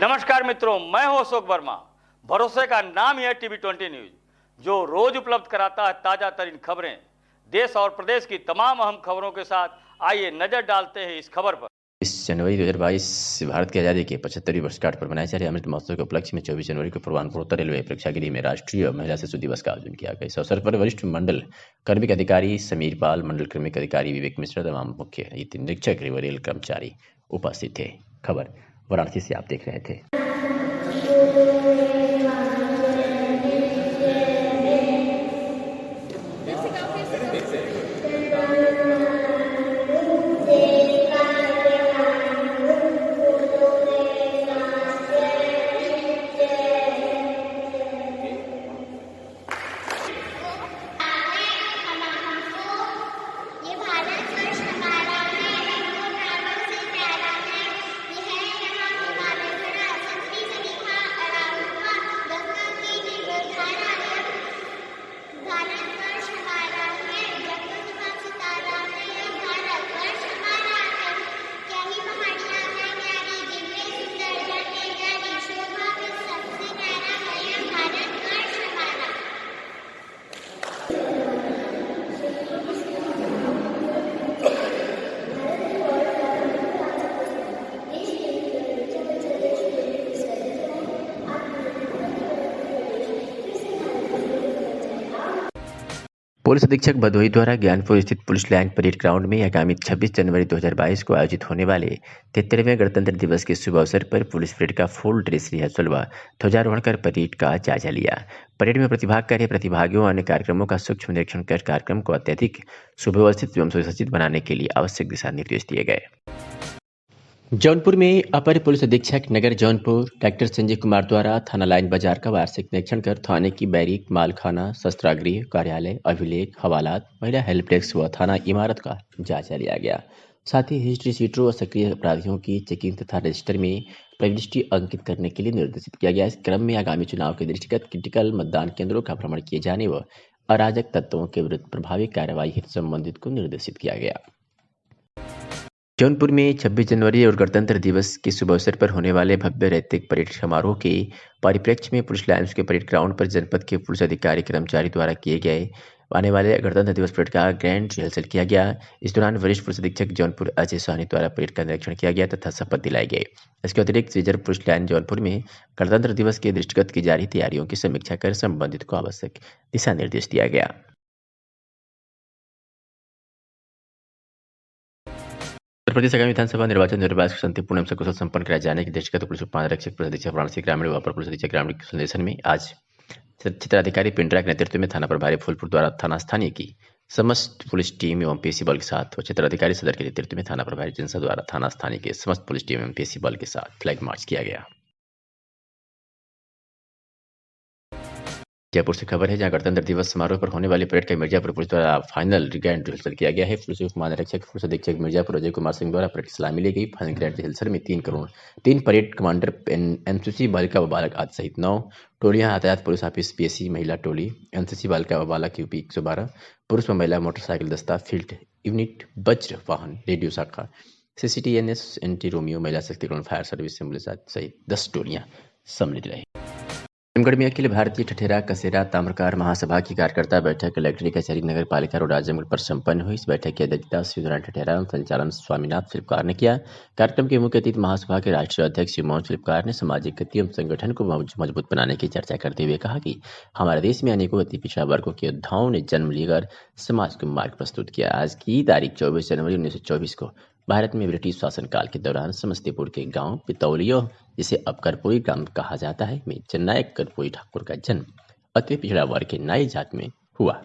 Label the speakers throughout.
Speaker 1: नमस्कार मित्रों, मैं हूं अशोक वर्मा। भरोसे का नाम ही है टीवी20 न्यूज, जो रोज उपलब्ध कराता है ताजा तरीन खबरें। देश और प्रदेश की तमाम अहम खबरों के साथ आइए नजर डालते हैं इस खबर पर।
Speaker 2: 20 जनवरी 2022 भारत की आज़ादी के 75वीं वर्षगांठ पर मनाए जा रहे अमृत महोत्सव के उपलक्ष्य में 24 जनवरी को पूर्वांचल रेलवे प्रेक्षागृह में राष्ट्रीय महिला शिशु दिवस का आयोजन किया गया। इस अवसर पर वरिष्ठ मंडल कार्मिक अधिकारी समीर पाल, मंडल कार्मिक अधिकारी विवेक मिश्रा, तमाम मुख्य नीति निरीक्षक, रेल कर्मचारी उपस्थित थे। खबर वाराणसी से आप देख रहे थे। पुलिस अधीक्षक भदोही द्वारा ज्ञानपुर स्थित पुलिस लाइन परेड ग्राउंड में आगामी 26 जनवरी 2022 को आयोजित होने वाले 73वें गणतंत्र दिवस के शुभ अवसर पर पुलिस परेड का फुल ड्रेस रिहर्सल व ध्वजारोहण कर परेड का जायजा लिया। परेड में प्रतिभाग कर रहे प्रतिभागियों और अन्य कार्यक्रमों का सूक्ष्म निरीक्षण कर कार्यक्रम को अत्यधिक सुव्यवस्थित एवं सुसज्जित बनाने के लिए आवश्यक दिशा निर्देश दिए गए। जौनपुर में अपर पुलिस अधीक्षक नगर जौनपुर डॉक्टर संजय कुमार द्वारा थाना लाइन बाजार का वार्षिक निरीक्षण कर थाने की बैरिक, मालखाना, शस्त्रागृह, कार्यालय, अभिलेख, हवालात, महिला हेल्प डेस्क व थाना इमारत का जायजा लिया गया। साथ ही हिस्ट्री शीटरों व सक्रिय अपराधियों की चेकिंग तथा रजिस्टर में प्रविष्टि अंकित करने के लिए निर्देशित किया गया। इस क्रम में आगामी चुनाव के दृष्टिगत क्रिटिकल मतदान केंद्रों का भ्रमण किए जाने व अराजक तत्वों के विरुद्ध प्रभावी कार्रवाई हेतु संबंधित को निर्देशित किया गया। जौनपुर में 26 जनवरी और गणतंत्र दिवस के शुभ अवसर पर होने वाले भव्य रैतिक परेड समारोह के परिप्रेक्ष्य में पुलिस लाइन्स के परेड ग्राउंड पर जनपद के पुलिस अधिकारी कर्मचारी द्वारा किए गए आने वाले गणतंत्र दिवस परेड का ग्रैंड रिहर्सल किया गया। इस दौरान वरिष्ठ पुलिस अधीक्षक जौनपुर अजय साहनी द्वारा परेड का निरीक्षण किया गया तथा शपथ दिलाई गई। इसके अतिरिक्त रिजर्व पुलिस लाइन जौनपुर में गणतंत्र दिवस के दृष्टिगत की जा रही तैयारियों की समीक्षा कर संबंधित को आवश्यक दिशा निर्देश दिया गया। उत्तर प्रदेश आगामी विधानसभा निर्वाचन 2022 को शांतिपूर्ण एवं सकुशल संपन्न कराए जाने के दृष्टिगत पुलिस उपमहानिरीक्षक पुलिस अधीक्षक वाराणसी ग्रामीण व अपर पुलिस अधीक्षक ग्रामीण के निर्देशन में आज क्षेत्राधिकारी पिंडरा के नेतृत्व में थाना प्रभारी फूलपुर द्वारा थाना स्थानीय की समस्त पुलिस टीम एवं पेशी बल के साथ व क्षेत्राधिकारी सदर के नेतृत्व में थाना प्रभारी जिनसा द्वारा थाना स्थानीय के समस्त पुलिस टीम एवं पेशी बल के साथ फ्लैग मार्च किया गया। जयपुर से खबर है, जहां गणतंत्र दिवस समारोह पर होने वाली परेड का मिर्जापुर पुलिस द्वारा फाइनल ग्रैंड रिहर्सल किया गया है। पुलिस उपमहानिरीक्षक पुलिस अधीक्षक मिर्जापुर अजय कुमार सिंह द्वारा परेड की सलामी ली गई। फाइनल ग्रैंड रिहर्सल में 3 परेड कमांडर, एनसीसी बालिका व बालक आदि सहित 9 टोलियां, यातायात पुलिस ऑफिस पीएससी महिला टोली, एनसीसी बालिका व बालक यूपी 112, पुरुष व महिला मोटरसाइकिल दस्ता, फील्ड यूनिट, वज्र वाहन, रेडियो शाखा, सीसीटीएनएस, एंटी रोमियो, महिला शक्तिकरण, फायर सर्विस एम्बुलेंस सहित 10 टोलियां सम्मिलित रही। आजमगढ़ में अखिल भारतीय ठठेरा कसेरा ताम्रकार महासभा की कार्यकर्ता बैठक कलेक्ट्री कचहरी नगर पालिका रोड आजमगढ़ पर संपन्न हुई। इस बैठक की अध्यक्षता शिवनारायण ठठेरा एवं संचालन स्वामीनाथ फिल्पकार ने किया। कार्यक्रम के मुख्य अतिथि महासभा के राष्ट्रीय अध्यक्ष मोहन फिल्पकार ने सामाजिक गति एवं संगठन को मजबूत बनाने की चर्चा करते हुए कहा कि हमारे देश में अनेकों अति पिछड़ा वर्गों के योद्धाओं ने जन्म लेकर समाज को मार्ग प्रस्तुत किया। आज की तारीख 24 जनवरी 1924 को भारत में ब्रिटिश शासनकाल के दौरान समस्तीपुर के गांव पितौलियो, जिसे अब कर्पूरी ग्राम कहा जाता है, में जननायक कर्पूरी ठाकुर का जन्म अति पिछड़ा वर्ग के नाई जात में हुआ।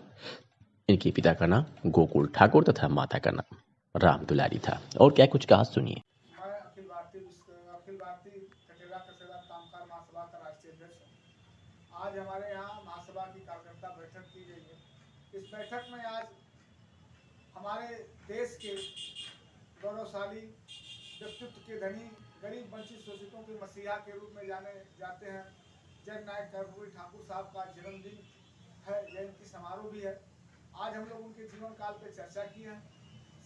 Speaker 2: इनके पिता का नाम गोकुल ठाकुर तथा माता का नाम राम दुलारी था। और क्या कुछ कहा, सुनिए।
Speaker 3: अखिल भारतीय ठठेरा कसेरा ताम्रकार महासभा का राष्ट्रीय अध्यक्ष हूँ। आज हमारे यहाँ महासभा की कार्यकर्ता बैठक की गई है। इस बैठक में आज हमारे देश के गौरवशाली व्यक्तित्व के धनी, गरीब वंचित शोषितों के मसीहा के रूप में जाने जाते हैं जननायक कर्पूरी ठाकुर साहब का जन्मदिन है, जयंती समारोह भी है। आज हम लोग उनके जीवन काल पर चर्चा की है।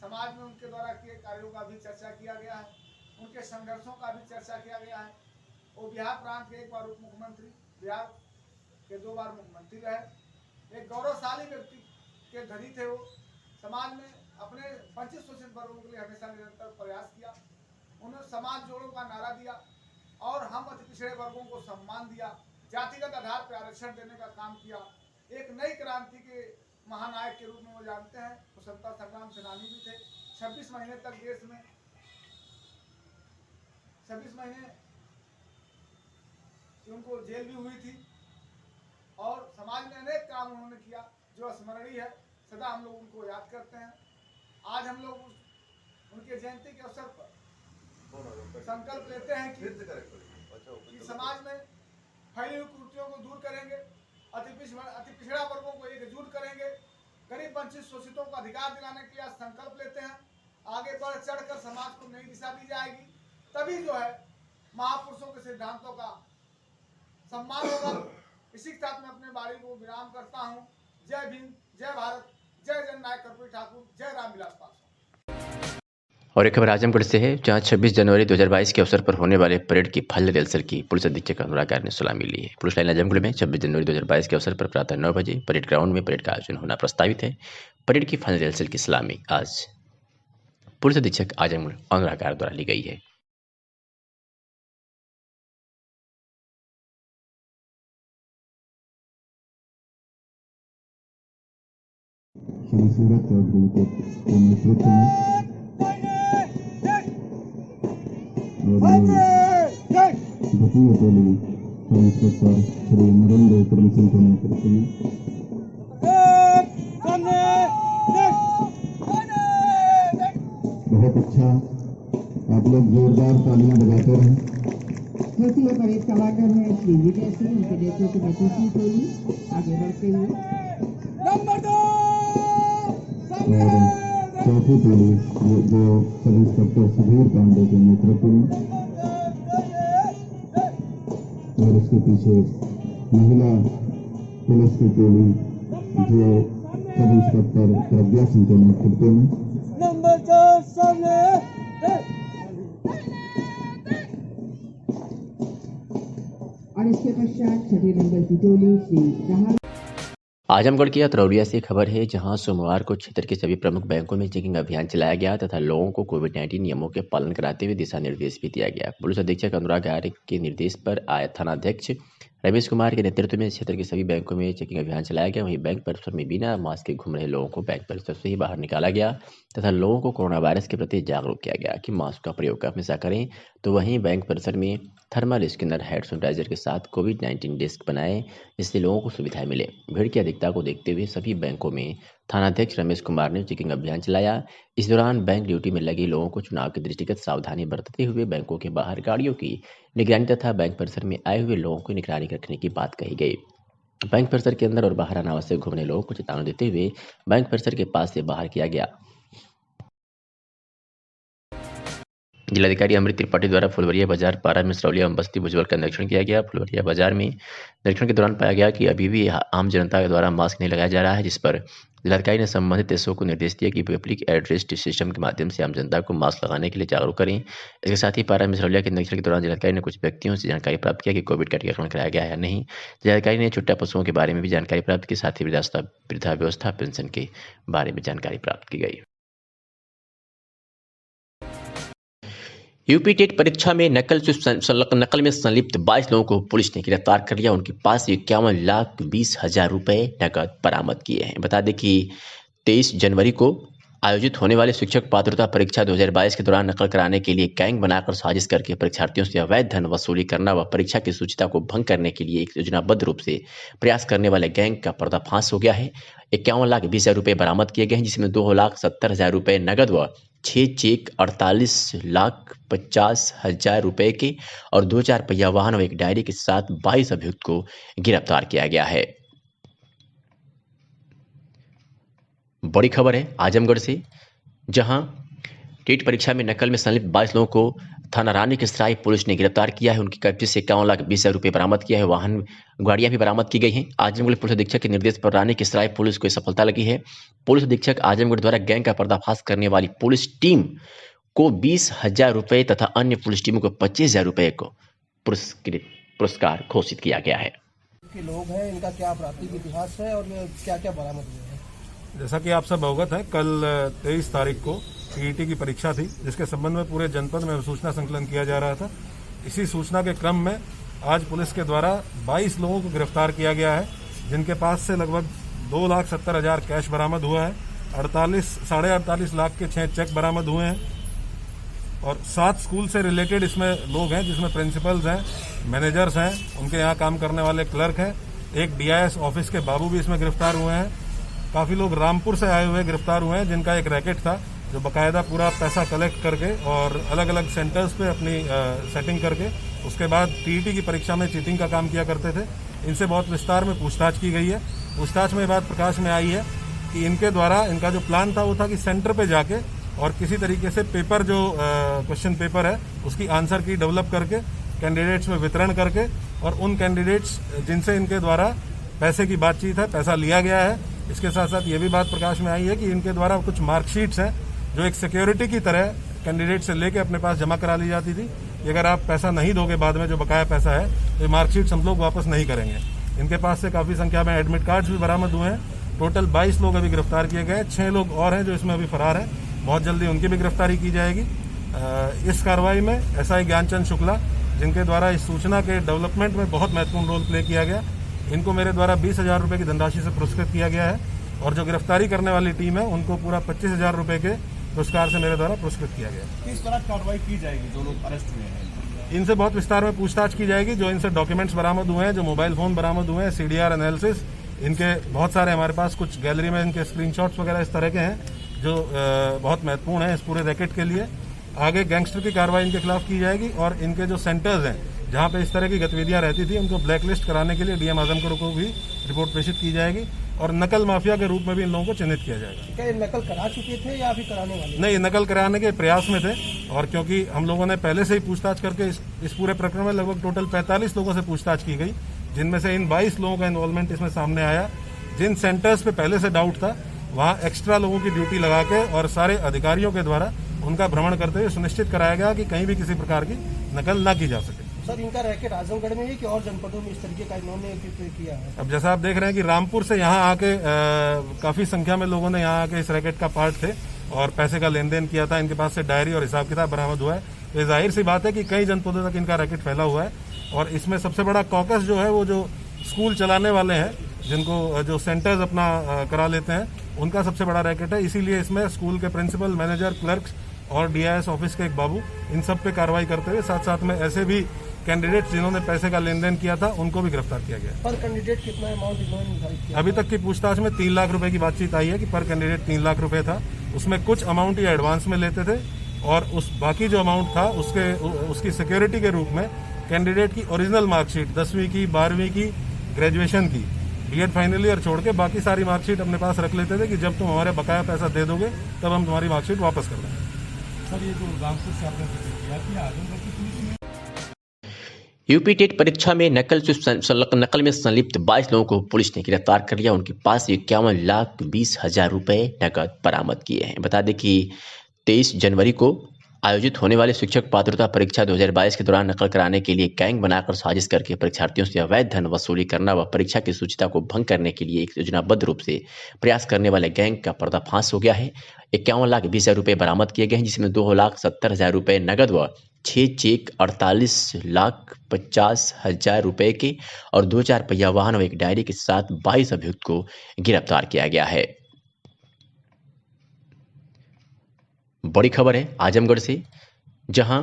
Speaker 3: समाज में उनके द्वारा किए कार्यों का भी चर्चा किया गया है, उनके संघर्षों का भी चर्चा किया गया है। वो बिहार प्रांत के एक बार उप मुख्यमंत्री, बिहार के 2 बार मुख्यमंत्री रहे। एक गौरवशाली व्यक्ति के धनी थे वो। समाज में अपने वंचित शोषित वर्गों के लिए हमेशा निरंतर प्रयास किया। उन्होंने समाज जोड़ो का नारा दिया और हम अति पिछड़े वर्गों को सम्मान दिया, जातिगत आधार पर आरक्षण देने का काम किया। एक नई क्रांति के महानायक के रूप में वो जानते हैं। वो स्वतंत्रता संग्राम सेनानी भी थे। 26 महीने तक देश में 26 महीने उनको जेल भी हुई थी और समाज में अनेक काम उन्होंने किया जो स्मरणीय है। सदा हम लोग उनको याद करते हैं। आज हम लोग उनके जयंती के अवसर पर संकल्प लेते हैं कि समाज में फैली हुई कुरीतियों को दूर करेंगे, अति पिछड़ा वर्गों को एकजुट करेंगे, गरीब वंचित शोषितों को अधिकार दिलाने के लिए संकल्प लेते हैं। आगे बढ़ चढ़कर समाज को नई दिशा दी जाएगी, तभी जो है महापुरुषों के सिद्धांतों का सम्मान होगा। इसी के साथ मैं अपने वाणी को विराम करता हूँ। जय भीम, जय भारत, जय जननायक कर्पूरी ठाकुर, जय रामविलास पासवान।
Speaker 2: और एक खबर आजमगढ़ से है, जहां 26 जनवरी 2022 के अवसर पर होने वाले परेड की फाइनल रिहर्सल की पुलिस अधीक्षक अनुराग आर्य ने सलामी ली है। पुलिस लाइन आजमगढ़ में 26 जनवरी 2022 के अवसर पर प्रातः 9 बजे परेड ग्राउंड में परेड का आयोजन होना प्रस्तावित है। परेड की फाइनल रिहर्सल की सलामी आज पुलिस अधीक्षक आजमगढ़ अनुराग आर्य द्वारा ली गई है।
Speaker 4: श्री सूरज चौधरी के नेतृत्व में द्वितीय टोली इंस्पेक्टर श्री नरेंद्र विक्रम सिंह के नेतृत्व में बहुत अच्छा। आप लोग जोरदार तालियां बजाते रहें।
Speaker 5: तृतीय परेड कमांडर है श्री विजय सिंह, उनके नेतृत्व में दूसरी टोली आगे बढ़ते हुए
Speaker 4: और चौथी टोली जो सब इंस्पेक्टर सुधीर पांडे के नेतृत्व में, और उसके पीछे महिला पुलिस की टोली जो सब इंस्पेक्टर प्रज्ञा सिंह के नेतृत्व में।
Speaker 5: और इसके पश्चात छठी नंबर की टोली श्री राहल।
Speaker 2: आजमगढ़ के अतरौलिया से खबर है, जहां सोमवार को क्षेत्र के सभी प्रमुख बैंकों में चेकिंग अभियान चलाया गया तथा लोगों को कोविड-19 नियमों के पालन कराते हुए दिशा निर्देश भी दिया गया। पुलिस अधीक्षक अनुराग आर्य के निर्देश पर थानाध्यक्ष रमेश कुमार के नेतृत्व में क्षेत्र के सभी बैंकों में चेकिंग अभियान चलाया गया। वहीं बैंक परिसर में बिना मास्क के घूम रहे लोगों को बैंक परिसर से ही बाहर निकाला गया तथा लोगों को कोरोना वायरस के प्रति जागरूक किया गया कि मास्क का प्रयोग हमेशा करें। तो वहीं बैंक परिसर में थर्मल स्कैनर, हैंड सैनिटाइजर के साथ कोविड-19 डेस्क बनाए, जिससे लोगों को सुविधाएं मिले। भीड़ की अधिकता को देखते हुए सभी बैंकों में थानाध्यक्ष रमेश कुमार ने चेकिंग अभियान चलाया। इस दौरान बैंक ड्यूटी में लगे लोगों को चुनाव के दृष्टिगत सावधानी बरतते हुए बैंकों के बाहर गाड़ियों की निगरानी तथा बैंक परिसर में आए हुए लोगों को निगरानी रखने की बात कही गई। बैंक परिसर के अंदर और बाहर अनावश्यक घूमने लोगों को चेतावनी देते हुए बैंक परिसर के पास से बाहर किया गया। जिलाधिकारी अमृत त्रिपाठी द्वारा फुलवरिया बाजार, पारा, मिसरौलिया एवं बस्ती भुजबल का निरीक्षण किया गया। फुलवरिया बाजार में निरीक्षण के दौरान पाया गया कि अभी भी आम जनता के द्वारा मास्क नहीं लगाया जा रहा है, जिस पर जिलाधिकारी ने संबंधित एसओ को निर्देश दिया कि पब्लिक एड्रेस सिस्टम के माध्यम से आम जनता को मास्क लगाने के लिए जागरूक करें। इसके साथ ही पारा मिसरौलिया के निरीक्षण के दौरान जिलाधिकारी ने कुछ व्यक्तियों से जानकारी प्राप्त किया कि कोविड का टीकाकरण कराया गया है या नहीं। जिलाधिकारी ने छुट्टा पशुओं के बारे में भी जानकारी प्राप्त की, साथ ही वृद्धावस्था पेंशन के बारे में जानकारी प्राप्त की गई। यूपी टेट परीक्षा में नकल में संलिप्त 22 लोगों को पुलिस ने गिरफ्तार कर लिया। उनके पास 51,20,000 रुपए नकद बरामद किए हैं। बता दें कि 23 जनवरी को आयोजित होने वाले शिक्षक पात्रता परीक्षा 2022 के दौरान नकल कराने के लिए गैंग बनाकर साजिश करके परीक्षार्थियों से अवैध धन वसूली करना व परीक्षा की शुचिता को भंग करने के लिए एक योजनाबद्ध रूप से प्रयास करने वाले गैंग का पर्दाफाश हो गया है। 51,20,000 रुपए बरामद किए गए हैं, जिसमें 2,70,000 रुपए नगद व 6 चेक, 48,50,000 रुपए के और 2 4 पहिया वाहन और एक डायरी के साथ 22 अभियुक्त को गिरफ्तार किया गया है। बड़ी खबर है आजमगढ़ से, जहां टेट परीक्षा में नकल में संलिप्त 22 लोगों को थाना रानी के सराय पुलिस ने गिरफ्तार किया है। उनकी कब्जे से 51,20,000 रुपए बरामद किया है। वाहन गाड़ियां भी बरामद की गई हैं। आजमगढ़ पुलिस अधीक्षक के निर्देश पर रानी के सराय पुलिस को सफलता लगी है। पुलिस अधीक्षक आजमगढ़ द्वारा गैंग का पर्दाफाश करने वाली पुलिस टीम को 20,000 रुपए तथा अन्य पुलिस टीमों को 25,000 रुपए को पुरस्कार घोषित किया गया है।
Speaker 6: के लोग हैं, इनका क्या आपराधिक इतिहास है और क्या क्या बरामद हुए हैं?
Speaker 7: जैसा कि आप सब अवगत हैं, कल 23 तारीख को पीईटी की परीक्षा थी, जिसके संबंध में पूरे जनपद में सूचना संकलन किया जा रहा था। इसी सूचना के क्रम में आज पुलिस के द्वारा 22 लोगों को गिरफ्तार किया गया है, जिनके पास से लगभग 2,70,000 कैश बरामद हुआ है, 48 लाख के 6 चेक बरामद हुए हैं और 7 स्कूल से रिलेटेड इसमें लोग हैं, जिसमें प्रिंसिपल्स हैं, मैनेजर्स हैं, उनके यहाँ काम करने वाले क्लर्क हैं, एक डीआईएस ऑफिस के बाबू भी इसमें गिरफ्तार हुए हैं। काफ़ी लोग रामपुर से आए हुए गिरफ्तार हुए हैं, जिनका एक रैकेट था जो बाकायदा पूरा पैसा कलेक्ट करके और अलग अलग सेंटर्स पे अपनी सेटिंग करके उसके बाद टीईटी की परीक्षा में चीटिंग का काम किया करते थे। इनसे बहुत विस्तार में पूछताछ की गई है। पूछताछ में ये बात प्रकाश में आई है कि इनके द्वारा इनका जो प्लान था वो था कि सेंटर पे जाके और किसी तरीके से पेपर जो क्वेश्चन पेपर है उसकी आंसर की डेवलप करके कैंडिडेट्स में वितरण करके और उन कैंडिडेट्स जिनसे इनके द्वारा पैसे की बातचीत है, पैसा लिया गया है। इसके साथ साथ ये भी बात प्रकाश में आई है कि इनके द्वारा कुछ मार्कशीट्स हैं जो एक सिक्योरिटी की तरह कैंडिडेट से लेके अपने पास जमा करा ली जाती थी कि अगर आप पैसा नहीं दोगे बाद में जो बकाया पैसा है तो ये मार्कशीट्स हम लोग वापस नहीं करेंगे। इनके पास से काफ़ी संख्या में एडमिट कार्ड्स भी बरामद हुए हैं। टोटल 22 लोग अभी गिरफ्तार किए गए, 6 लोग और हैं जो इसमें अभी फरार हैं। बहुत जल्दी उनकी भी गिरफ्तारी की जाएगी। इस कार्रवाई में एसआई ज्ञानचंद शुक्ला, जिनके द्वारा इस सूचना के डेवलपमेंट में बहुत महत्वपूर्ण रोल प्ले किया गया, इनको मेरे द्वारा 20,000 रुपये की धनराशि से पुरस्कृत किया गया है और जो गिरफ्तारी करने वाली टीम है उनको पूरा 25,000 रुपये के पुरस्कार से मेरे द्वारा पुरस्कृत किया गया।
Speaker 6: किस तरह कार्रवाई की जाएगी जो लोग अरेस्ट हुए हैं?
Speaker 7: इनसे बहुत विस्तार में पूछताछ की जाएगी। जो इनसे डॉक्यूमेंट्स बरामद हुए हैं, जो मोबाइल फोन बरामद हुए हैं, सीडीआर एनालिसिस, इनके बहुत सारे हमारे पास कुछ गैलरी में इनके स्क्रीनशॉट्स वगैरह इस तरह के हैं जो बहुत महत्वपूर्ण है इस पूरे रैकेट के लिए। आगे गैंगस्टर की कार्रवाई इनके खिलाफ की जाएगी और इनके जो सेंटर्स हैं जहां पे इस तरह की गतिविधियां रहती थी उनको ब्लैकलिस्ट कराने के लिए डीएम आजमगढ़ को भी रिपोर्ट प्रेषित की जाएगी और नकल माफिया के रूप में भी इन लोगों को चिन्हित किया जाएगा।
Speaker 6: क्या ये नकल करा चुके थे या अभी कराने वाले?
Speaker 7: नहीं, नकल कराने के प्रयास में थे और क्योंकि हम लोगों ने पहले से ही पूछताछ करके इस पूरे प्रकरण में लगभग टोटल 45 लोगों से पूछताछ की गई, जिनमें से इन 22 लोगों का इन्वॉल्वमेंट इसमें सामने आया। जिन सेंटर्स पे पहले से डाउट था वहां एक्स्ट्रा लोगों की ड्यूटी लगा के और सारे अधिकारियों के द्वारा उनका भ्रमण करते हुए सुनिश्चित कराया गया कि कहीं भी किसी प्रकार की नकल न की जा सके।
Speaker 6: सर, इनका रैकेट आजमगढ़ में है कि और जनपदों में इस तरीके का इन्होंने किया है?
Speaker 7: अब जैसा आप देख रहे हैं कि रामपुर से यहाँ आके काफी संख्या में लोगों ने यहाँ आके इस रैकेट का पार्ट थे और पैसे का लेन देन किया था। इनके पास से डायरी और हिसाब किताब बरामद हुआ है। तो जाहिर सी बात है कि कई जनपदों तक इनका रैकेट फैला हुआ है और इसमें सबसे बड़ा कॉकस जो है वो जो स्कूल चलाने वाले हैं, जिनको जो सेंटर्स अपना करा लेते हैं, उनका सबसे बड़ा रैकेट है। इसीलिए इसमें स्कूल के प्रिंसिपल, मैनेजर, क्लर्क्स और डीआईएस ऑफिस के एक बाबू, इन सब पे कार्रवाई करते हुए साथ साथ में ऐसे भी कैंडिडेट्स जिन्होंने पैसे का लेन देन किया था उनको भी गिरफ्तार किया गया।
Speaker 6: पर कैंडिडेट कितना अमाउंट इन्होंने निर्धारित किया?
Speaker 7: अभी तक की पूछताछ में 3 लाख रुपए की बातचीत आई है कि पर कैंडिडेट 3 लाख रुपए था। उसमें कुछ अमाउंट ये एडवांस में लेते थे और उस बाकी जो अमाउंट था उसकी सिक्योरिटी के रूप में कैंडिडेट की ओरिजिनल मार्कशीट 10वीं की, 12वीं की, ग्रेजुएशन की, बीएड फाइनल ईयर छोड़ के बाकी सारी मार्कशीट अपने पास रख लेते थे कि जब तुम हमारे बकाया पैसा दे दोगे तब हम तुम्हारी मार्कशीट वापस कर देंगे।
Speaker 6: सर, ये जो रामपुर से आपने किया कि आजमगढ़ की पुलिस में
Speaker 2: यूपी टेट परीक्षा में नकल में संलिप्त 22 लोगों को पुलिस ने गिरफ्तार कर लिया। उनके पास 51,20,000 रुपए नकद बरामद किए हैं। बता दें कि 23 जनवरी को आयोजित होने वाले शिक्षक पात्रता परीक्षा 2022 के दौरान नकल कराने के लिए गैंग बनाकर साजिश करके परीक्षार्थियों से अवैध धन वसूली करना व परीक्षा की शुचिता को भंग करने के लिए एक योजनाबद्ध रूप से प्रयास करने वाले गैंग का पर्दाफाश हो गया है। 51,20,000 रुपए बरामद किए गए हैं, जिसमें 2,70,000 रुपए नकद व 6 चेक, 48,50,000 रुपए के और 2-4 पहिया वाहन और एक डायरी के साथ 22 अभियुक्त को गिरफ्तार किया गया है। बड़ी खबर है आजमगढ़ से, जहां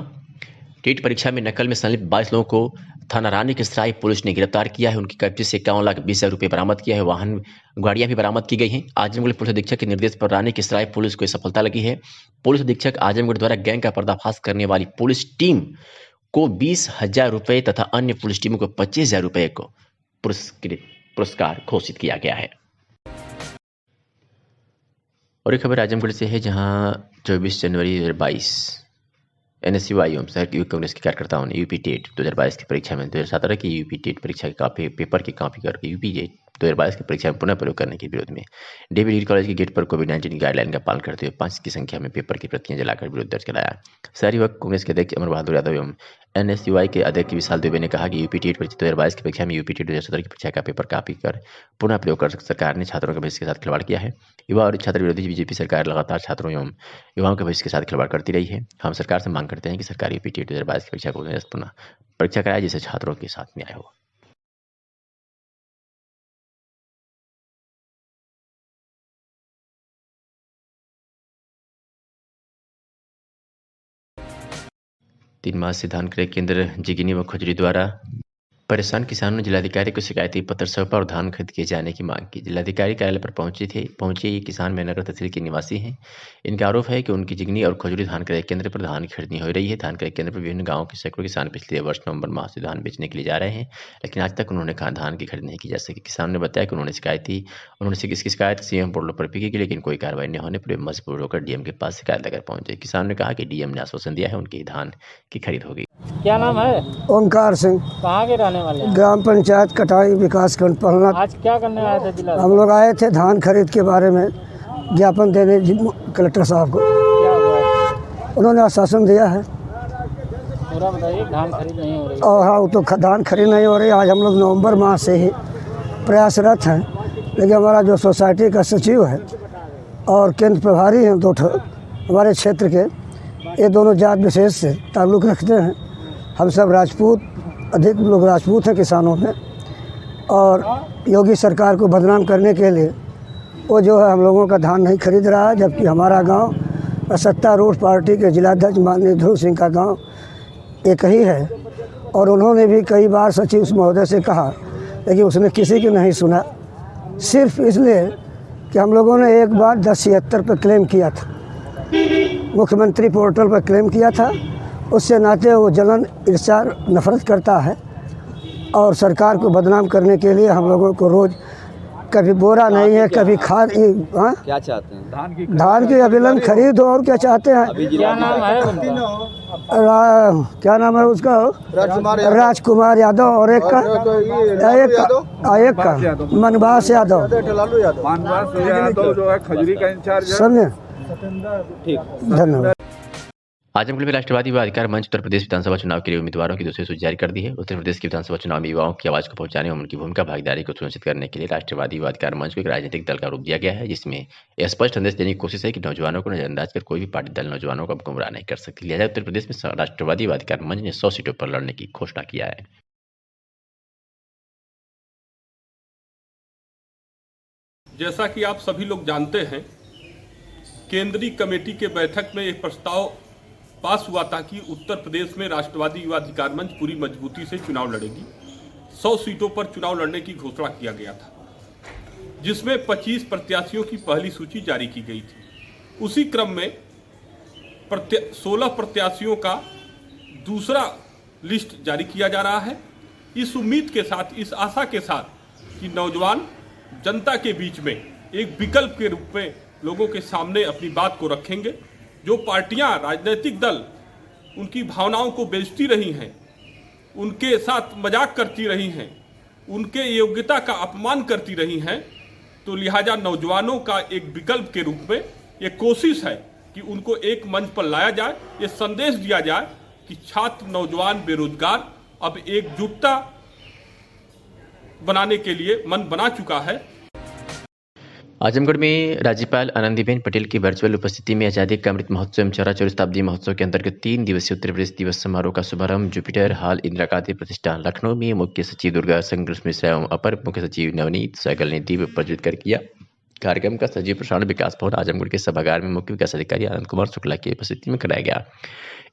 Speaker 2: टेट परीक्षा में नकल में संलिप्त 22 लोगों को थाना रानी के सराय पुलिस ने गिरफ्तार किया है। उनकी कब्जे से 51,20,000 रुपए बरामद किया है। वाहन गाड़ियां भी बरामद की गई हैं। आजमगढ़ पुलिस अधीक्षक के निर्देश पर रानी के सराय पुलिस को सफलता लगी है। पुलिस अधीक्षक आजमगढ़ द्वारा गैंग का पर्दाफाश करने वाली पुलिस टीम को 20,000 रुपए तथा अन्य पुलिस टीमों को 25,000 रुपए को पुरस्कार घोषित किया गया है। और एक खबर आजमगढ़ से है, जहां 24 जनवरी 2022 एनएसयूआई एवं शहर युवक कांग्रेस के कार्यकर्ताओं ने यूपी टेट 2022 की परीक्षा में 2017 की यूपी टेट परीक्षा के पेपर की कॉपी करके यूपी 2022 की परीक्षा में पुनः प्रयोग करने के विरोध में डीबी डिग्री कॉलेज के गेट पर कोविड-19 गाइडलाइन का पालन करते हुए 5 की संख्या में पेपर की प्रतियां जलाकर विरोध दर्ज कराया। शहरी वक्फ कांग्रेस के अध्यक्ष अमर बहादुर यादव एवं एनएसयूआई के अध्यक्ष विशाल दुबे ने कहा कि यूपी टेट परीक्षा 2022 की परीक्षा में यूपी टेट 2017 की परीक्षा का पेपर कॉपी कर पुनः प्रयोग कर सरकार ने छात्रों के भविष्य के साथ खिलवाड़ किया है। युवा और छात्र विरोधी बीजेपी सरकार लगातार छात्रों एवं युवाओं के भविष्य के साथ खिलवाड़ करती रही है। हम सरकार से मांग करते हैं कि सरकार यूपी टेट 2022 की परीक्षा को पुनः परीक्षा कराए, जिससे छात्रों के साथ न्याय हो। तीन माह से धान क्रय केंद्र जिगिनी व खुजरी द्वारा परेशान किसानों ने जिलाधिकारी को शिकायती पत्र सौंपा और धान खरीद किए जाने की मांग की। जिलाधिकारी कार्यालय पर पहुंचे ये किसान मेहनगर तहसील के निवासी हैं। इनका आरोप है कि उनकी जिगनी और खजूरी धान क्रय केंद्र पर धान खरीदनी हो रही है। धान क्रय केंद्र पर विभिन्न गांवों के सैकड़ों किसान पिछले वर्ष नवंबर माह से धान बेचने के लिए जा रहे हैं, लेकिन आज तक उन्होंने कहा धान की खरीद नहीं की जा सकी। किसान ने बताया कि उन्होंने इसकी शिकायत सीएम पोर्टल पर भी की, लेकिन कोई कार्रवाई नहीं होने पर मजबूर होकर डीएम के पास शिकायत लेकर पहुंचे। किसान ने कहा कि डीएम ने आश्वासन दिया है उनकी धान की खरीद होगी।
Speaker 8: क्या नाम है?
Speaker 6: ओंकार सिंह,
Speaker 8: कहाँ के रहने वाले हैं?
Speaker 6: ग्राम पंचायत कटाई विकासखंड पलना।
Speaker 8: आज क्या करने आए थे जिला?
Speaker 6: हम लोग आए थे धान खरीद के बारे में ज्ञापन देने कलेक्टर साहब को।
Speaker 8: क्या हुआ?
Speaker 6: उन्होंने आश्वासन दिया है।
Speaker 8: पूरा बताइए। धान खरीद नहीं हो रही?
Speaker 6: और हाँ, तो धान खरीद नहीं हो रही। आज हम लोग नवंबर माह से ही प्रयासरत हैं, लेकिन हमारा जो सोसाइटी का सचिव है और केंद्र प्रभारी हैं दो हमारे क्षेत्र के, ये दोनों जात विशेष से ताल्लुक़ रखते हैं। हम सब राजपूत, अधिक लोग राजपूत हैं किसानों में, और योगी सरकार को बदनाम करने के लिए वो जो है हम लोगों का धान नहीं खरीद रहा है, जबकि हमारा गांव सत्तारूढ़ पार्टी के जिलाध्यक्ष माननीय ध्रुव सिंह का गांव एक ही है। और उन्होंने भी कई बार सचिव महोदय से कहा, लेकिन उसने किसी की नहीं सुना, सिर्फ इसलिए कि हम लोगों ने एक बार 1076 पर क्लेम किया था, मुख्यमंत्री पोर्टल पर क्लेम किया था। उससे नाते वो जलन, ईर्ष्या, नफरत करता है और सरकार को बदनाम करने के लिए हम लोगों को रोज़ कभी बोरा नहीं है, कभी खाद। हाँ, क्या चाहते हैं? धान की अविलंब खरीद हो। और क्या चाहते हैं?
Speaker 8: क्या नाम है?
Speaker 6: क्या नाम है उसका? राजकुमार यादव। और एक का मनवास यादव
Speaker 3: जो है खजूरी का इंचार्ज।
Speaker 6: समझे?
Speaker 2: ठीक,
Speaker 6: धन्यवाद।
Speaker 2: आजमगढ़ में राष्ट्रवादी युवा अधिकार मंच उत्तर प्रदेश विधानसभा चुनाव के लिए उम्मीदवारों की दूसरी सूची जारी कर दी है। उत्तर प्रदेश के विधानसभा चुनाव में युवाओं की आवाज को पहुंचाने और उनकी भूमिका भागीदारी को सुनिश्चित करने के लिए राष्ट्रवादी युवा अधिकार मंच को एक राजनीतिक दल का रूप दिया गया है, जिसमें यह स्पष्ट संदेश देने की कोशिश है कि नौजवानों को नजरअंदाज कर कोई भी पार्टी दल नौजवानों को गुमराह नहीं कर सकती। लिहाजा उत्तर प्रदेश में राष्ट्रवादी युवा अधिकार मंच ने 100 सीटों पर लड़ने की घोषणा किया है।
Speaker 9: जैसा कि आप सभी लोग जानते हैं, केंद्रीय कमेटी के बैठक में एक प्रस्ताव पास हुआ था कि उत्तर प्रदेश में राष्ट्रवादी युवा अधिकार मंच पूरी मजबूती से चुनाव लड़ेगी। 100 सीटों पर चुनाव लड़ने की घोषणा किया गया था, जिसमें 25 प्रत्याशियों की पहली सूची जारी की गई थी। उसी क्रम में 16 प्रत्याशियों का दूसरा लिस्ट जारी किया जा रहा है, इस उम्मीद के साथ, इस आशा के साथ कि नौजवान जनता के बीच में एक विकल्प के रूप में लोगों के सामने अपनी बात को रखेंगे। जो पार्टियां, राजनीतिक दल उनकी भावनाओं को बेचती रही हैं, उनके साथ मजाक करती रही हैं, उनके योग्यता का अपमान करती रही हैं, तो लिहाजा नौजवानों का एक विकल्प के रूप में ये कोशिश है कि उनको एक मंच पर लाया जाए, ये संदेश दिया जाए कि छात्र, नौजवान, बेरोजगार अब एकजुटता बनाने के लिए मन बना चुका है।
Speaker 2: आजमगढ़ में राज्यपाल आनंदीबेन पटेल की वर्चुअल उपस्थिति में आज़ादी का अमृत महोत्सव एवं 74 शताब्दी महोत्सव के अंतर्गत 3 दिवसीय उत्तर प्रदेश दिवस समारोह का शुभारंभ जुपिटर हॉल, इंदिरा गांधी प्रतिष्ठान, लखनऊ में मुख्य सचिव दुर्गा शंकर मिश्रा एवं अपर मुख्य सचिव नवनीत सहगल ने दीप प्रज्वलित कर किया। कार्यक्रम का सजीव प्रसारण विकास भवन आजमगढ़ के सभागार में मुख्य विकास अधिकारी आनंद कुमार शुक्ला की उपस्थिति में कराया गया।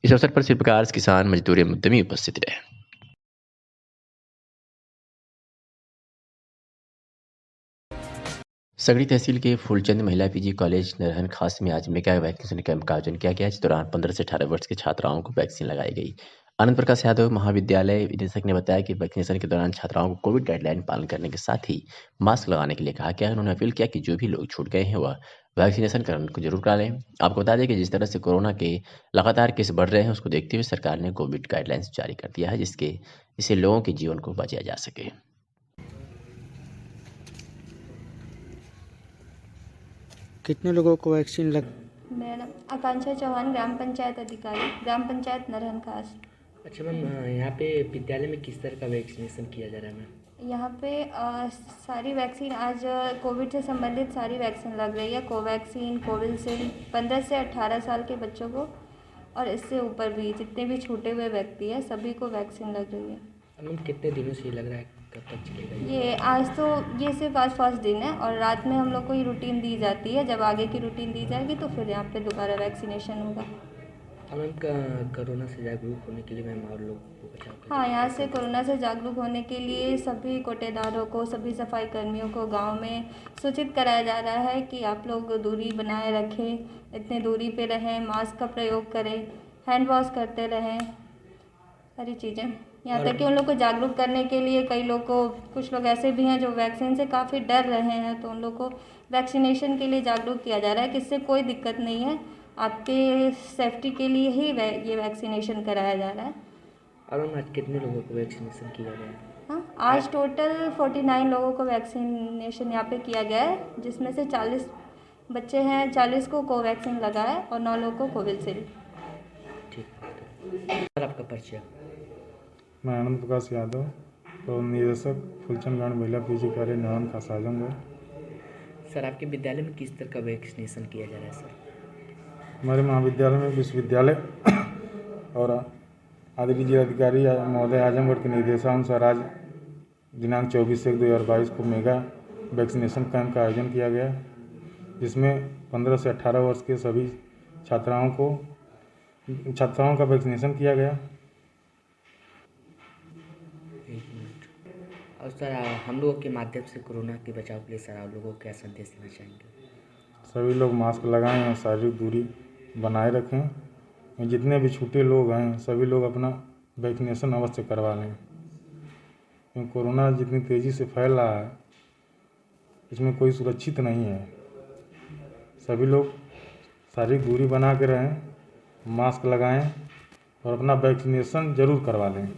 Speaker 2: इस अवसर पर शिल्पकार, किसान, मजदूर एवं उद्यमी उपस्थित रहे। सगड़ी तहसील के फूलचंद महिला पीजी कॉलेज नरहन खास में आज मेगा वैक्सीनेशन कैंप का आयोजन किया गया। इस दौरान 15 से 18 वर्ष के छात्राओं को वैक्सीन लगाई गई। आनंद प्रकाश यादव महाविद्यालय निदेशक ने बताया कि वैक्सीनेशन के दौरान छात्राओं को कोविड गाइडलाइन पालन करने के साथ ही मास्क लगाने के लिए कहा गया। उन्होंने अपील किया कि जो भी लोग छूट गए हैं वह वैक्सीनेशन कराने को जरूर करा लें। आपको बता दें कि जिस तरह से कोरोना के लगातार केस बढ़ रहे हैं, उसको देखते हुए सरकार ने कोविड गाइडलाइंस जारी कर दिया है, जिससे लोगों के जीवन को बचाया जा सके।
Speaker 8: कितने लोगों को वैक्सीन लग?
Speaker 10: मेरा नाम आकांक्षा चौहान, ग्राम पंचायत अधिकारी, ग्राम पंचायत नरहन खास।
Speaker 11: अच्छा मैम, यहाँ पे विद्यालय में किस तरह का वैक्सीनेशन किया जा रहा है मैम?
Speaker 10: यहाँ पे सारी वैक्सीन आज कोविड से संबंधित सारी वैक्सीन लग रही है। कोवैक्सीन, कोविशील्ड 15 से 18 साल के बच्चों को और इससे ऊपर भी जितने भी छूटे हुए व्यक्ति हैं सभी को वैक्सीन लग रही है।
Speaker 11: मैम कितने दिनों से ये लग रहा है, कब तक चलेगा
Speaker 10: ये आज तो ये सिर्फ आज फर्स्ट दिन है और रात में हम लोग को ये रूटीन दी जाती है। जब आगे की रूटीन दी जाएगी तो फिर यहाँ पे दोबारा वैक्सीनेशन होगा।
Speaker 11: मैम कोरोना से जागरूक होने के लिए मैम और लोग को बचाव के
Speaker 10: हाँ, यहाँ से कोरोना से जागरूक होने के लिए सभी कोटेदारों को, सभी सफाई कर्मियों को गांव में सूचित कराया जा रहा है कि आप लोग दूरी बनाए रखें, इतने दूरी पे रहें, मास्क का प्रयोग करें, हैंड वॉश करते रहें, सारी चीज़ें। यहाँ तक कि उन लोग को जागरूक करने के लिए कई लोग को, कुछ लोग ऐसे भी हैं जो वैक्सीन से काफ़ी डर रहे हैं, तो उन लोग को वैक्सीनेशन के लिए जागरूक किया जा रहा है कि इससे कोई दिक्कत नहीं है, आपके सेफ्टी के लिए ही ये वैक्सीनेशन कराया जा रहा है।
Speaker 11: और मैम आज कितने लोगों को वैक्सीनेशन किया गया है?
Speaker 10: हाँ, आज टोटल 49 लोगों को वैक्सीनेशन यहाँ पे किया गया है, जिसमें से 40 बच्चे हैं, 40 को कोवैक्सीन लगा है और 9 लोगों को कोविशील्ड।
Speaker 11: ठीक है सर, आपका परिचय?
Speaker 12: मैं आनंद प्रकाश यादव, तो निदेशक फुलचंद गांव महिला पीजी कार्य नरहन खास आजमगढ़।
Speaker 11: सर आपके विद्यालय में किस तरह का वैक्सीनेशन किया जा रहा है सर?
Speaker 12: हमारे महाविद्यालय में विश्वविद्यालय और आदरणीय जिलाधिकारी महोदय आजमगढ़ के निर्देशानुसार आज दिनांक 24/1/2022 को मेगा वैक्सीनेशन कैंप का आयोजन किया गया, जिसमें 15 से 18 वर्ष के सभी छात्राओं का वैक्सीनेशन किया गया।
Speaker 11: और सर हम लोगों के माध्यम से कोरोना के बचाव के लिए सर आप लोगों को क्या संदेश देना चाहेंगे?
Speaker 12: सभी लोग मास्क लगाएं और शारीरिक दूरी बनाए रखें। जितने भी छूटे लोग हैं सभी लोग अपना वैक्सीनेशन अवश्य करवा लें, क्योंकि कोरोना जितनी तेज़ी से फैल रहा है इसमें कोई सुरक्षित नहीं है। सभी लोग शारीरिक दूरी बना के रहें, मास्क लगाएं और अपना वैक्सीनेशन जरूर करवा लें।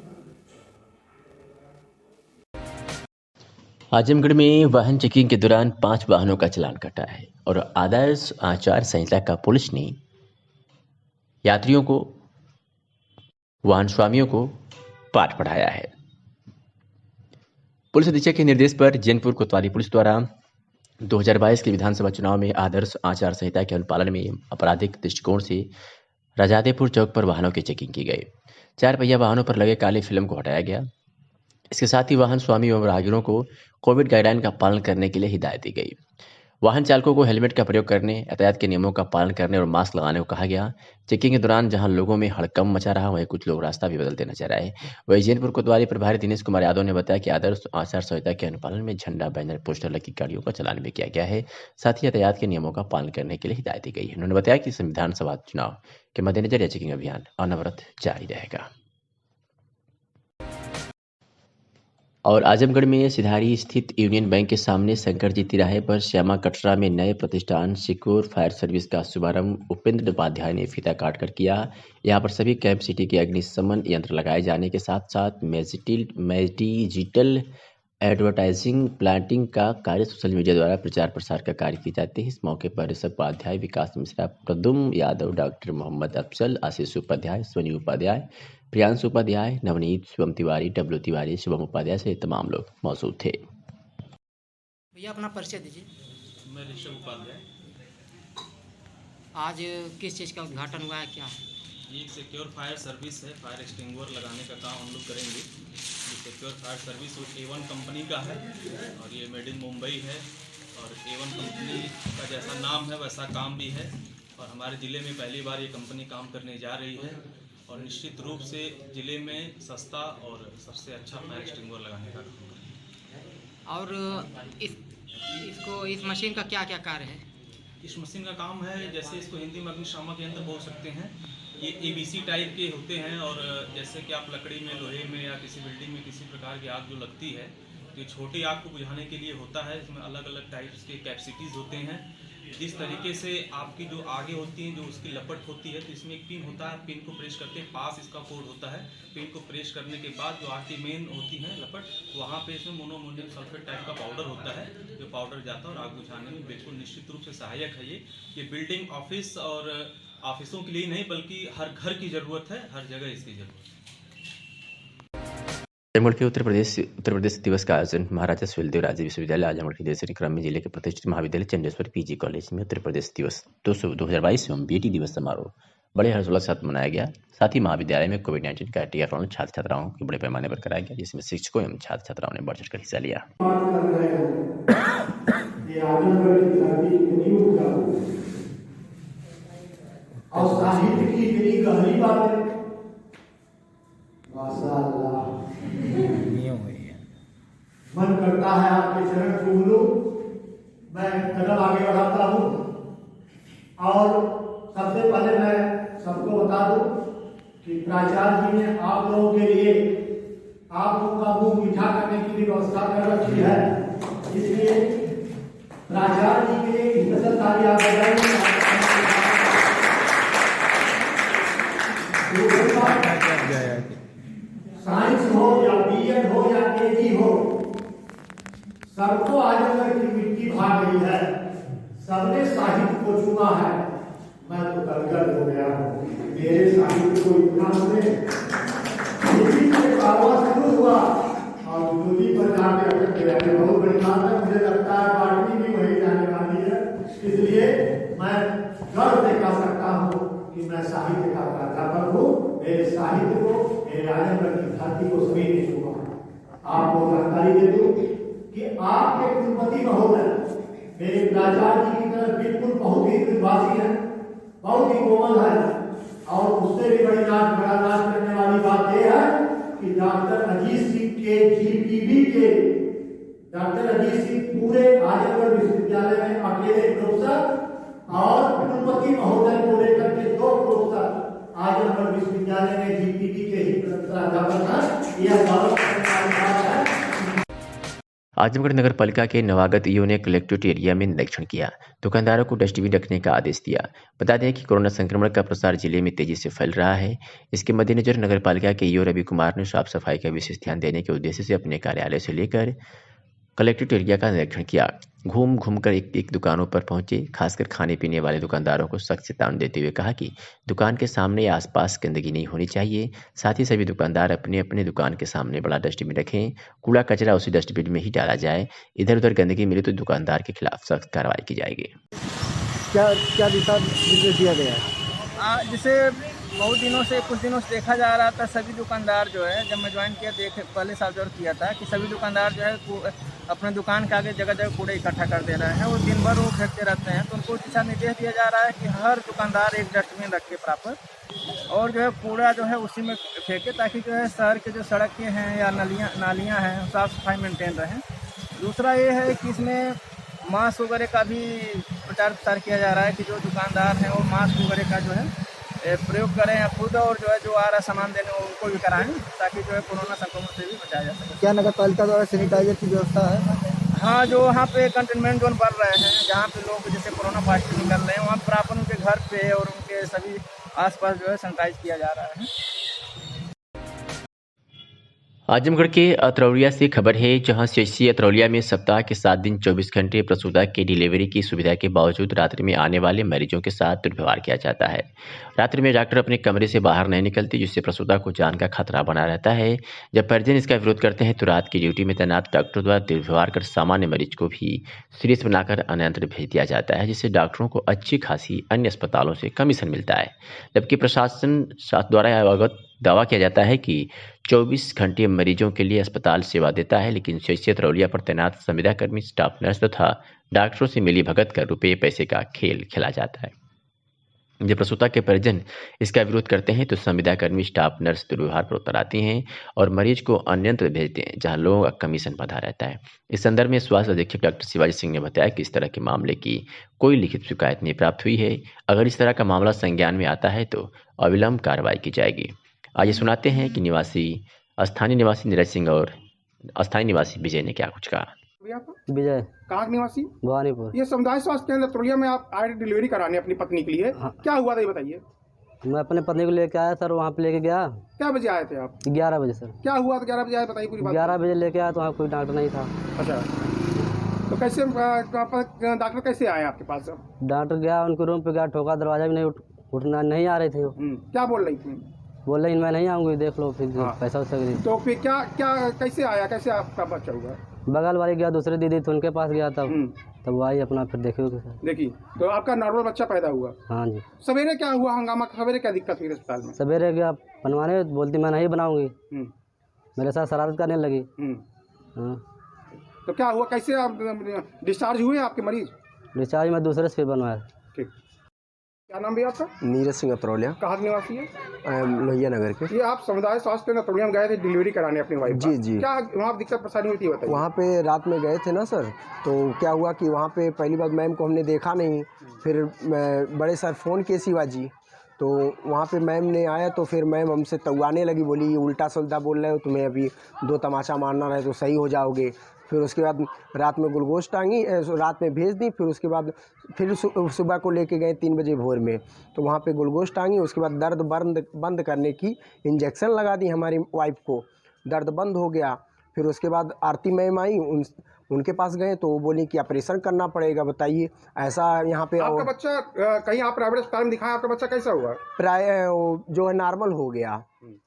Speaker 2: आजमगढ़ में वाहन चेकिंग के दौरान 5 वाहनों का चालान कटा है और आदर्श आचार संहिता का पुलिस ने यात्रियों को, वाहन स्वामियों को पाठ पढ़ाया है। पुलिस अधीक्षक के निर्देश पर जैनपुर कोतवाली पुलिस द्वारा 2022 के विधानसभा चुनाव में आदर्श आचार संहिता के अनुपालन में आपराधिक दृष्टिकोण से राजादेपुर चौक पर वाहनों की चेकिंग की गई। 4 पहिया वाहनों पर लगे काली फिल्म को हटाया गया। इसके साथ ही वाहन स्वामी एवं राहगीरों को कोविड गाइडलाइन का पालन करने के लिए हिदायत दी गई। वाहन चालकों को हेलमेट का प्रयोग करने, यातायात के नियमों का पालन करने और मास्क लगाने को कहा गया। चेकिंग के दौरान जहां लोगों में हड़कंप मचा रहा, वहीं कुछ लोग रास्ता भी बदलते नजर आए। वहीं जैनपुर कोतवाली प्रभारी दिनेश कुमार यादव ने बताया कि आदर्श आचार संहिता के अनुपालन में झंडा, बैनर, पोस्टर लगी गाड़ियों का चालान भी किया गया है। साथ ही यातायात के नियमों का पालन करने के लिए हिदायत दी गई है। उन्होंने बताया कि संविधान सभा चुनाव के मद्देनजर यह चेकिंग अभियान अनवरत जारी रहेगा। और आजमगढ़ में सिधारी स्थित यूनियन बैंक के सामने शंकर जी तिराहे पर श्यामा कटरा में नए प्रतिष्ठान सिक्योर फायर सर्विस का शुभारंभ उपेंद्र उपाध्याय ने फीता काटकर किया। यहां पर सभी कैंप सिटी के अग्निशमन यंत्र लगाए जाने के साथ साथ डिजिटल एडवर्टाइजिंग प्लांटिंग का कार्य सोशल मीडिया द्वारा प्रचार प्रसार का कार्य किए जाते हैं। इस मौके पर ऋषभ उपाध्याय, विकास मिश्रा, प्रदुम यादव, डॉक्टर मोहम्मद अफजल, आशीष उपाध्याय, सोनी उपाध्याय, प्रियांशु उपाध्याय, नवनीत, शिवम तिवारी, डब्लू तिवारी, शुभम उपाध्याय से तमाम लोग मौजूद थे।
Speaker 13: भैया अपना परिचय दीजिए।
Speaker 14: मैं ऋषभ उपाध्याय।
Speaker 13: आज किस चीज़ का उद्घाटन हुआ है, क्या है?
Speaker 14: ये सिक्योर फायर सर्विस है। फायर एक्सटिंग्विशर लगाने का काम हम लोग करेंगे। ये secure fire service A1 company का है और ये मेड इन मुंबई है और A1 कंपनी का जैसा नाम है वैसा काम भी है और हमारे ज़िले में पहली बार ये कंपनी काम करने जा रही है और निश्चित रूप से ज़िले में सस्ता और सबसे अच्छा फायर एक्सटिंग्विशर लगाने का काम करेंगे।
Speaker 13: और इस मशीन का क्या क्या कार्य है?
Speaker 14: इस मशीन का काम है, जैसे इसको हिंदी में अग्निशामक यंत्र बोल सकते हैं। ये ABC टाइप के होते हैं और जैसे कि आप लकड़ी में, लोहे में या किसी बिल्डिंग में किसी प्रकार की आग जो लगती है तो छोटी आग को बुझाने के लिए होता है। इसमें अलग अलग टाइप्स के कैपेसिटीज़ होते हैं जिस तरीके से आपकी जो आगे होती है, जो उसकी लपट होती है, तो इसमें एक पिन होता है, पिन को प्रेस करके पास इसका कोड होता है। पिन को प्रेस करने के बाद जो आपकी मेन होती है लपट, वहाँ पे इसमें मोनोअमोनियम सल्फेट टाइप का पाउडर होता है, जो पाउडर जाता है और आग बुझाने में बिल्कुल निश्चित रूप से सहायक है। ये बिल्डिंग, ऑफिस और ऑफिसों के लिए नहीं बल्कि हर घर की ज़रूरत है, हर जगह इसकी ज़रूरत है।
Speaker 2: आजमगढ़ के उत्तर प्रदेश दिवस का आयोजन महाराजा सुहेलदेव राजकीय विश्वविद्यालय आजमगढ़ के जैसे क्रम में जिले के प्रतिष्ठित महाविद्यालय चंडेश्वर पीजी कॉलेज में उत्तर प्रदेश दिवस 2022 एवं बेटी दिवस समारोह बड़े हर्षोल्लास के साथ मनाया गया। साथ ही महाविद्यालय में कोविड-19 का टीकाकरण छात्र छात्राओं के बड़े पैमाने पर कराया गया, जिसमें शिक्षकों एवं छात्र छात्राओं ने बढ़ चढ़कर हिस्सा लिया।
Speaker 3: और साहित्य की इतनी गहरी बात है, माशाअल्लाह, मन करता है आपके चरण छू लूं। मैं कदम आगे बढ़ाता हूँ और सबसे पहले मैं सबको बता दूं कि प्राचार्य जी ने आप लोगों के लिए आप लोगों का मुंह मीठा करने की भी व्यवस्था कर रखी है, इसलिए प्राचार्य जी के लिए स्पेशल तालियां बजाएंगे। साइंस हो या बीएड हो या केजी हो, सबको आजमगढ़ की मिट्टी भा गई है, सबने साहित्य को चुना है। मैं तो गदगद हो गया हूँ, मेरे साहित्य को इतना शुरू हुआ और नदी पर जाके अटक गया। बहुत बड़ी बात है, मुझे लगता है पार्टी भी वही जाने वाली है, इसलिए मैं गर्व से कह सकता हूँ कि मैं साहित्य का प्राध्यापक हूँ। मेरे साहित्य को, मेरे आजमगढ़ की धरती को सभी ने छुआ। आपको जानकारी दे दूं कि आपके कुलपति महोदय मेरे प्राचार्य जी की तरह बिल्कुल बहुत ही विद्वासी है, बहुत ही कोमल है, और उससे भी बड़ा नाच करने वाली बात यह है कि डॉक्टर अजीत सिंह के जीपीवी के डॉक्टर अजीत सिंह पूरे आजमगढ़ विश्वविद्यालय में अकेले प्रोफेसर और कुलपति महोदय को लेकर के 2 प्रोफेसर आजमगढ़ विश्वविद्यालय में जीपीवी के ही प्राध्यापक हैं। यह गौरव करने वाली बात है।
Speaker 2: आजमगढ़ नगर पालिका के नवागत ईओ ने कलेक्ट्रेट एरिया में निरीक्षण किया, दुकानदारों को डस्टबिन रखने का आदेश दिया। बता दें कि कोरोना संक्रमण का प्रसार जिले में तेजी से फैल रहा है। इसके मद्देनजर नगर पालिका के ईओ रवि कुमार ने साफ सफाई का विशेष ध्यान देने के उद्देश्य से अपने कार्यालय से लेकर कलेक्ट्रेट एरिया का निरीक्षण किया। घूम कर एक दुकानों पर पहुंचे, खासकर खाने पीने वाले दुकानदारों को सख्त चेतावनी देते हुए कहा कि दुकान के सामने या आसपास गंदगी नहीं होनी चाहिए। साथ ही सभी दुकानदार अपने अपने दुकान के सामने बड़ा डस्टबिन रखें, कूड़ा कचरा उसी डस्टबिन में ही डाला जाए। इधर उधर गंदगी मिले तो दुकानदार के खिलाफ सख्त कार्रवाई की जाएगी।
Speaker 15: क्या दिशा निर्देश दिया गया है?
Speaker 8: जैसे बहुत दिनों से, कुछ दिनों से देखा जा रहा था, सभी दुकानदार जो है, जब मैं ज्वाइन किया पहले से ऑब्जर्व किया था कि सभी दुकानदार जो है अपने दुकान के आगे जगह जगह कूड़े इकट्ठा कर दे रहे हैं और दिन भर वो फेंकते रहते हैं। तो उनको दिशा निर्देश दिया जा रहा है कि हर दुकानदार एक डस्टबिन रखे प्रॉपर, और जो है कूड़ा जो है उसी में फेंके, ताकि जो है शहर के जो सड़कें हैं या नालियाँ हैं साफ़ सफाई मेंटेन रहें। दूसरा ये है कि इसमें मास्क वगैरह का भी प्रचार प्रसार किया जा रहा है कि जो दुकानदार हैं वो मास्क वगैरह का जो है प्रयोग करें या खुद, और जो है जो आ रहा सामान देने उनको भी कराएं, ताकि जो है कोरोना संक्रमण से भी बचाया जा सके।
Speaker 15: क्या नगर पालिका द्वारा सैनिटाइजर की व्यवस्था है?
Speaker 8: हाँ, जो वहाँ पे कंटेनमेंट जोन बन रहे हैं, जहाँ पे लोग जैसे कोरोना पॉजिटिव निकल रहे हैं, वहाँ पर उनके घर पे और उनके सभी आसपास जो है सैनिटाइज किया जा रहा है।
Speaker 2: आजमगढ़ के अतरौलिया से खबर है, जहां सीएचसी अतरौलिया में सप्ताह के 7 दिन 24 घंटे प्रसूता की डिलीवरी की सुविधा के बावजूद रात्रि में आने वाले मरीजों के साथ दुर्व्यवहार किया जाता है। रात्रि में डॉक्टर अपने कमरे से बाहर नहीं निकलते, जिससे प्रसूता को जान का खतरा बना रहता है। जब परिजन इसका विरोध करते हैं तो रात की ड्यूटी में तैनात डॉक्टर द्वारा दुर्व्यवहार कर सामान्य मरीज को भी सीरियस बनाकर अन्यत्र भेज दिया जाता है, जिससे डॉक्टरों को अच्छी खासी अन्य अस्पतालों से कमीशन मिलता है। जबकि प्रशासन द्वारा अवगत दावा किया जाता है कि 24 घंटे मरीजों के लिए अस्पताल सेवा देता है, लेकिन सीएचसी अतरौलिया पर तैनात संविदाकर्मी, स्टाफ नर्स तथा डॉक्टरों से मिली भगत कर रुपये पैसे का खेल खेला जाता है। जब प्रसूता के परिजन इसका विरोध करते हैं तो संविदाकर्मी, स्टाफ नर्स दुर्व्यवहार पर उतर आती हैं और मरीज को अन्यत्र भेजते हैं, जहां लोगों का कमीशन बंधा रहता है। इस संदर्भ में स्वास्थ्य अधीक्षक डॉक्टर शिवाजी सिंह ने बताया कि इस तरह के मामले की कोई लिखित शिकायत नहीं प्राप्त हुई है। अगर इस तरह का मामला संज्ञान में आता है तो अविलंब कार्रवाई की जाएगी। आइए सुनाते हैं कि स्थानीय निवासी नीरज सिंह और स्थानीय निवासी विजय ने क्या कुछ कहा।
Speaker 15: विजय।
Speaker 16: कहाँ के निवासी?
Speaker 15: भवानीपुर।
Speaker 16: ये समुदाय स्वास्थ्य केंद्र तुलिया में आप आए डिलीवरी कराने अपनी पत्नी के लिए, क्या हुआ था ये बताइए।
Speaker 15: मैं अपने पत्नी को लेके आया सर, वहाँ पे लेके गया।
Speaker 16: क्या बजे आए थे आप?
Speaker 15: 11 बजे सर।
Speaker 16: क्या हुआ था 11 बजे आए, बताइए पूरी बात।
Speaker 15: 11 बजे लेके आया तो वहाँ कोई डॉक्टर नहीं था।
Speaker 16: अच्छा, तो कैसे डॉक्टर कैसे आए आपके पास?
Speaker 15: डॉक्टर गया उनके रूम पे गया, ठोका, दरवाजा भी नहीं उठना नहीं आ रहे थे वो।
Speaker 16: क्या बोल रही थी?
Speaker 15: बोल रही मैं नहीं आऊँगी, देख लो फिर पैसा वैसा।
Speaker 16: तो फिर क्या कैसे आया, कैसे आपका बच्चा हुआ?
Speaker 15: बगल वाली गया, दूसरे दीदी थी उनके पास गया तब वो आई अपना, फिर
Speaker 16: देखिए तो आपका नॉर्मल बच्चा पैदा हुआ?
Speaker 15: हाँ जी।
Speaker 16: सवेरे क्या हुआ हंगामा, सवेरे क्या दिक्कत हुई अस्पताल में?
Speaker 15: सवेरे गया बनवाने, बोलती मैं नहीं बनाऊंगी, मेरे साथ शरारत करने लगी। हाँ।
Speaker 16: तो क्या हुआ, कैसे आप डिस्चार्ज हुए आपके मरीज?
Speaker 15: डिस्चार्ज में दूसरे से फिर बनवाया।
Speaker 16: ठीक, क्या नाम भैया आपका?
Speaker 17: नीरज सिंह अतरौलिया।
Speaker 16: कहाँ के निवासी है?
Speaker 17: लोहिया नगर के।
Speaker 16: ये आप समुदाय स्वास्थ्य केंद्र तुलिया में गए थे डिलीवरी कराने अपनी वाइफ?
Speaker 17: जी जी।
Speaker 16: क्या वहाँ दिक्कत परेशानी हुई थी बताइए।
Speaker 17: वहाँ पे रात में गए थे ना सर, तो क्या हुआ कि वहाँ पे पहली बार मैम को हमने देखा नहीं, फिर बड़े सर फ़ोन किए शिवाजी, तो वहाँ पे मैम ने आया तो फिर मैम हमसे तवाने लगी, बोली ये उल्टा सुल्टा बोल रहे हो, तुम्हें अभी 2 तमाचा मारना रहे तो सही हो जाओगे। फिर उसके बाद रात में ग्लूकोज टांगी, रात में भेज दी। फिर उसके बाद फिर सुबह को लेके गए 3 बजे भोर में, तो वहाँ पे ग्लूकोज टांगी। उसके बाद दर्द बंद करने की इंजेक्शन लगा दी हमारी वाइफ को, दर्द बंद हो गया। फिर उसके बाद आरती मैम आई, उनके पास गए तो वो बोली कि ऑपरेशन करना पड़ेगा। बताइए ऐसा यहाँ पे।
Speaker 16: आपका बच्चा कहीं आप प्राइवेट अस्पताल में दिखाया, आपका बच्चा कैसा हुआ?
Speaker 17: जो है नॉर्मल हो गया,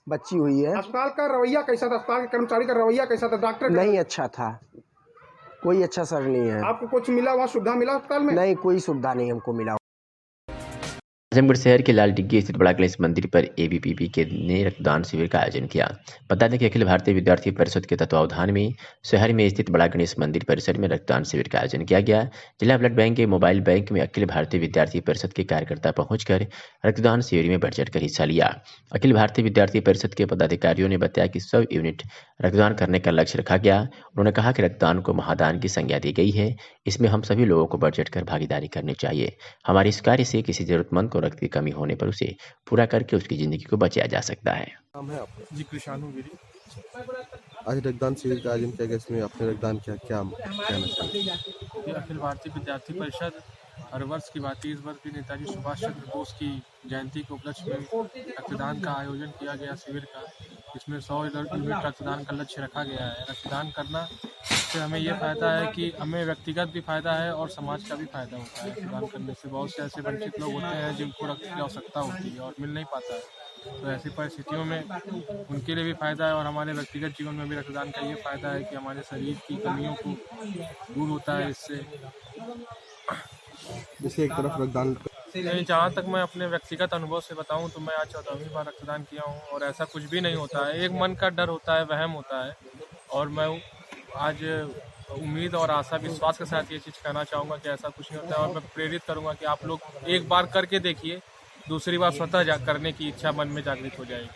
Speaker 17: बच्ची हुई है।
Speaker 16: अस्पताल का रवैया कैसा था? अस्पताल के कर्मचारी का रवैया कैसा था? डॉक्टर
Speaker 17: नहीं अच्छा था, कोई अच्छा सर नहीं है।
Speaker 16: आपको कुछ मिला, वहाँ सुविधा मिला अस्पताल में?
Speaker 17: नहीं, कोई सुविधा नहीं हमको मिला।
Speaker 2: आजमगढ़ शहर के लाल डिग्गी स्थित बड़ा गणेश मंदिर पर एबीवीपी के ने रक्तदान शिविर का आयोजन किया। बता दें कि अखिल भारतीय विद्यार्थी परिषद के तत्वावधान में शहर में स्थित बड़ा गणेश मंदिर परिसर में रक्तदान शिविर का आयोजन किया गया। जिला ब्लड बैंक के मोबाइल बैंक में अखिल भारतीय विद्यार्थी परिषद के कार्यकर्ता पहुंचकर रक्तदान शिविर में बढ़ चढ़कर हिस्सा लिया। अखिल भारतीय विद्यार्थी परिषद के पदाधिकारियों ने बताया कि 100 यूनिट रक्तदान करने का लक्ष्य रखा गया। उन्होंने कहा कि रक्तदान को महादान की संज्ञा दी गई है, इसमें हम सभी लोगों को बढ़ चढ़कर भागीदारी करनी चाहिए। हमारे इस कार्य से किसी जरूरतमंद को रक्त की कमी होने पर उसे पूरा करके उसकी जिंदगी को बचाया जा सकता है।
Speaker 18: नाम है आपका?
Speaker 19: जी कृषाणु गिरी।
Speaker 18: आज रक्तदान शिविर का आयोजन किया गया, इसमें आपने रक्तदान किया, क्या कहना चाहिए?
Speaker 19: ये अखिल भारतीय विद्यार्थी परिषद हर वर्ष की भांति इस वर्ष भी नेताजी सुभाष चंद्र बोस की जयंती के उपलक्ष्य में रक्तदान का आयोजन किया गया शिविर का। इसमें 100 यूनिट रक्तदान का लक्ष्य रखा गया है। रक्तदान करना से हमें ये फ़ायदा है कि हमें व्यक्तिगत भी फ़ायदा है और समाज का भी फ़ायदा होता है। रक्तदान करने से बहुत से ऐसे वंचित लोग होते हैं जिनको रक्त की आवश्यकता होती है और मिल नहीं पाता है, तो ऐसी परिस्थितियों में उनके लिए भी फ़ायदा है और हमारे व्यक्तिगत जीवन में भी रक्तदान का ये फ़ायदा है कि हमारे शरीर की कमियों को दूर होता है इससे।
Speaker 18: जैसे एक तरफ रक्तदान
Speaker 19: नहीं, जहाँ तक मैं अपने व्यक्तिगत अनुभव से बताऊँ तो मैं आज 14वीं बार रक्तदान किया हूँ और ऐसा कुछ भी नहीं होता है। एक मन का डर होता है, वहम होता है, और मैं आज उम्मीद और आशा विश्वास के साथ ये चीज़ कहना चाहूँगा कि ऐसा कुछ नहीं होता है। और मैं प्रेरित करूँगा कि आप लोग एक बार करके देखिए, दूसरी बार स्वतः करने की इच्छा मन में जागृत हो जाएगी।